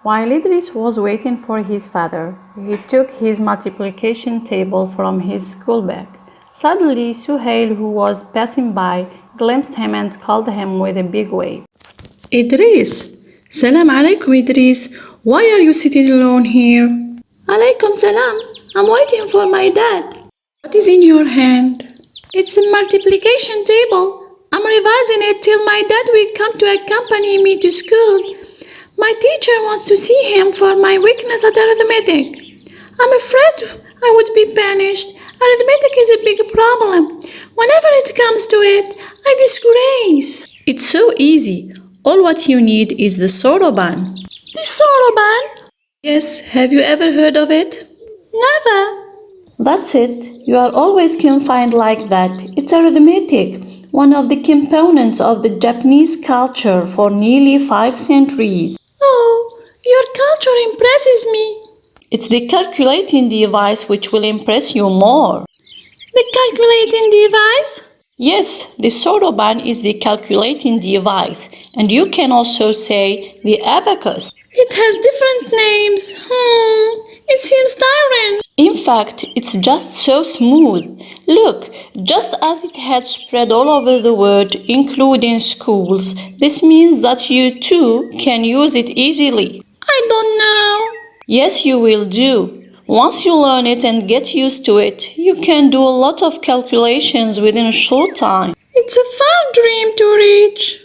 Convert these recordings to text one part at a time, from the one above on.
While Idris was waiting for his father, he took his multiplication table from his school bag. Suddenly, Suhail, who was passing by, glimpsed him and called him with a big wave. Idris! Salam alaikum, Idris. Why are you sitting alone here? Alaikum salam. I'm waiting for my dad. What is in your hand? It's a multiplication table. I'm revising it till my dad will come to accompany me to school. My teacher wants to see him for my weakness at arithmetic. I'm afraid I would be punished. Arithmetic is a big problem. Whenever it comes to it, I disgrace. It's so easy. All what you need is the soroban. The soroban? Yes, have you ever heard of it? Never. That's it. You are always confined like that. It's arithmetic, one of the components of the Japanese culture for nearly 5 centuries. Oh, your culture impresses me. It's the calculating device which will impress you more. The calculating device? Yes, the soroban is the calculating device, and you can also say the abacus. It has different names. It seems tiring. In fact, it's just so smooth. Look, just as it had spread all over the world, including schools, this means that you too can use it easily. I don't know. Yes, you will do. Once you learn it and get used to it, you can do a lot of calculations within a short time. It's a far dream to reach.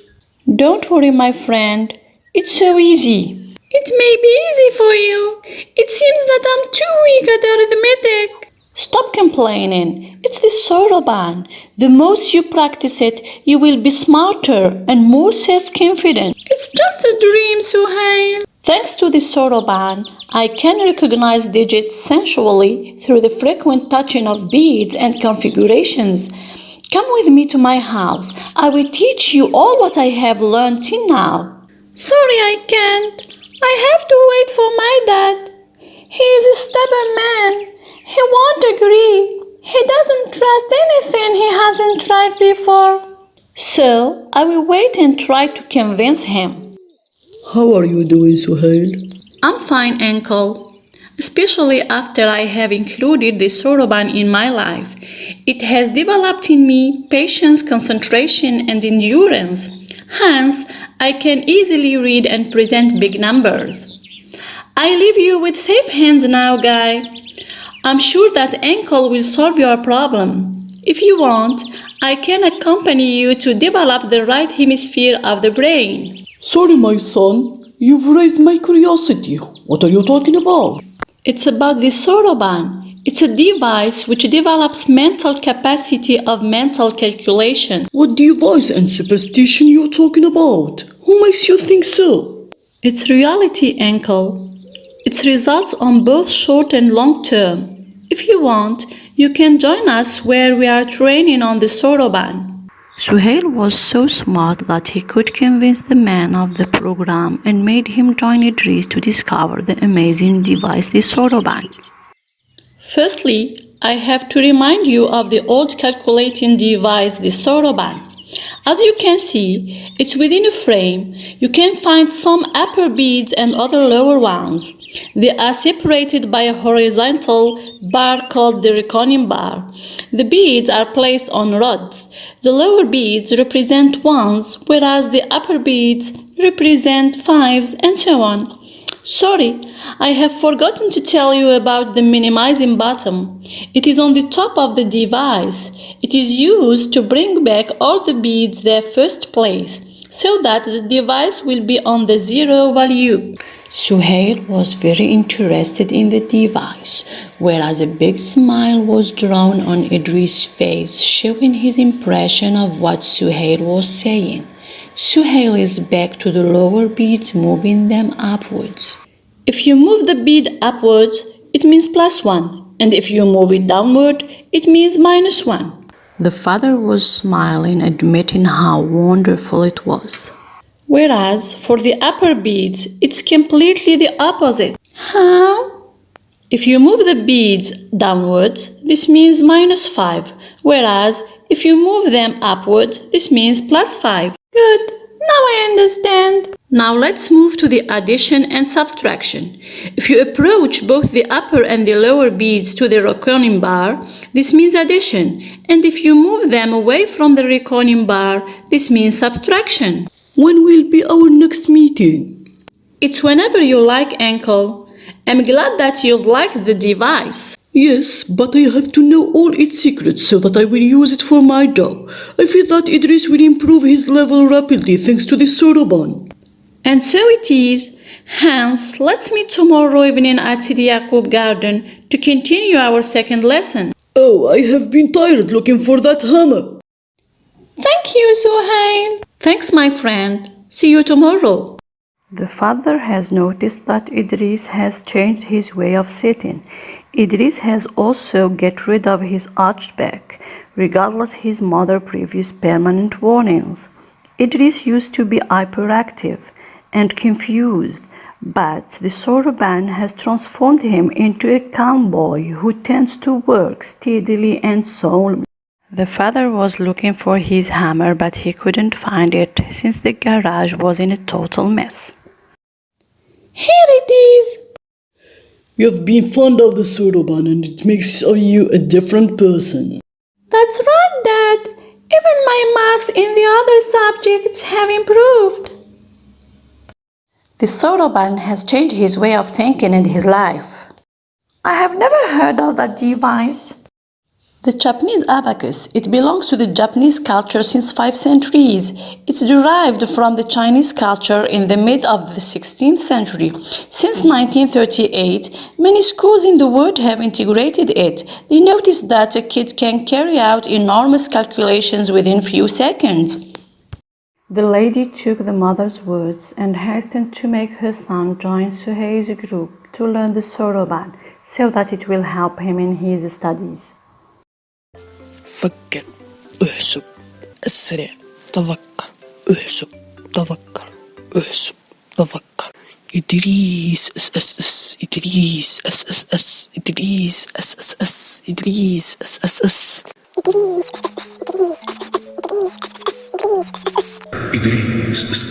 Don't worry, my friend. It's so easy. It may be easy for you. It seems that I'm too weak at arithmetic. Stop complaining. It's the soroban. The most you practice it, you will be smarter and more self-confident. It's just a dream, Suhail. Thanks to the soroban, I can recognize digits sensually through the frequent touching of beads and configurations. Come with me to my house. I will teach you all what I have learned till now. Sorry, I can't. I have to wait for my dad. He is a stubborn man. He won't agree. He doesn't trust anything he hasn't tried before. So, I will wait and try to convince him. How are you doing, Suhail? I'm fine, uncle. Especially after I have included the soroban in my life. It has developed in me patience, concentration, and endurance. Hence, I can easily read and present big numbers. I leave you with safe hands now, Guy. I'm sure that uncle will solve your problem. If you want, I can accompany you to develop the right hemisphere of the brain. Sorry, my son. You've raised my curiosity. What are you talking about? It's about the soroban. It's a device which develops mental capacity of mental calculation. What device and superstition you're talking about? Who makes you think so? It's reality, uncle. It results on both short and long term. If you want, you can join us where we are training on the soroban. Suhail was so smart that he could convince the man of the program and made him join Idris to discover the amazing device, the soroban. Firstly, I have to remind you of the old calculating device, the soroban. As you can see, it's within a frame. You can find some upper beads and other lower ones. They are separated by a horizontal bar called the reckoning bar. The beads are placed on rods. The lower beads represent ones, whereas the upper beads represent fives, and so on. Sorry, I have forgotten to tell you about the minimizing button. It is on the top of the device. It is used to bring back all the beads their first place, so that the device will be on the zero value. Suhail was very interested in the device, whereas a big smile was drawn on Idris' face, showing his impression of what Suhail was saying. Suhail is back to the lower beads, moving them upwards. If you move the bead upwards, it means +1, and if you move it downward, it means -1. The father was smiling, admitting how wonderful it was. Whereas for the upper beads, it's completely the opposite. How? If you move the beads downwards, this means -5, whereas if you move them upwards, this means +5. Good. Now I understand. Now let's move to the addition and subtraction. If you approach both the upper and the lower beads to the reckoning bar, this means addition. And if you move them away from the reckoning bar, this means subtraction. When will be our next meeting? It's whenever you like, Uncle. I'm glad that you like the device. Yes, but I have to know all its secrets so that I will use it for my job. I feel that Idris will improve his level rapidly thanks to the soroban. And so it is. Hence, let's meet tomorrow evening at Sidi Yaqub Garden to continue our second lesson. Oh, I have been tired looking for that hammer. Thank you, Suhail. Thanks, my friend. See you tomorrow. The father has noticed that Idris has changed his way of sitting. Idris has also get rid of his arched back, regardless his mother's previous permanent warnings. Idris used to be hyperactive and confused, but the soroban has transformed him into a calm boy who tends to work steadily and solemnly. The father was looking for his hammer, but he couldn't find it since the garage was in a total mess. Here it is. You have been fond of the soroban and it makes of you a different person. That's right, Dad. Even my marks in the other subjects have improved. The soroban has changed his way of thinking and his life. I have never heard of that device. The Japanese abacus, it belongs to the Japanese culture since 5 centuries. It's derived from the Chinese culture in the mid of the 16th century. Since 1938, many schools in the world have integrated it. They noticed that a kid can carry out enormous calculations within few seconds. The lady took the mother's words and hastened to make her son join Suhail's group to learn the soroban so that it will help him in his studies. فكر احسب اسرع تفكر احسب تفكر احسب تفكر إدريس اس اس اس إدريس اس اس اس إدريس اس اس اس إدريس اس اس اس إدريس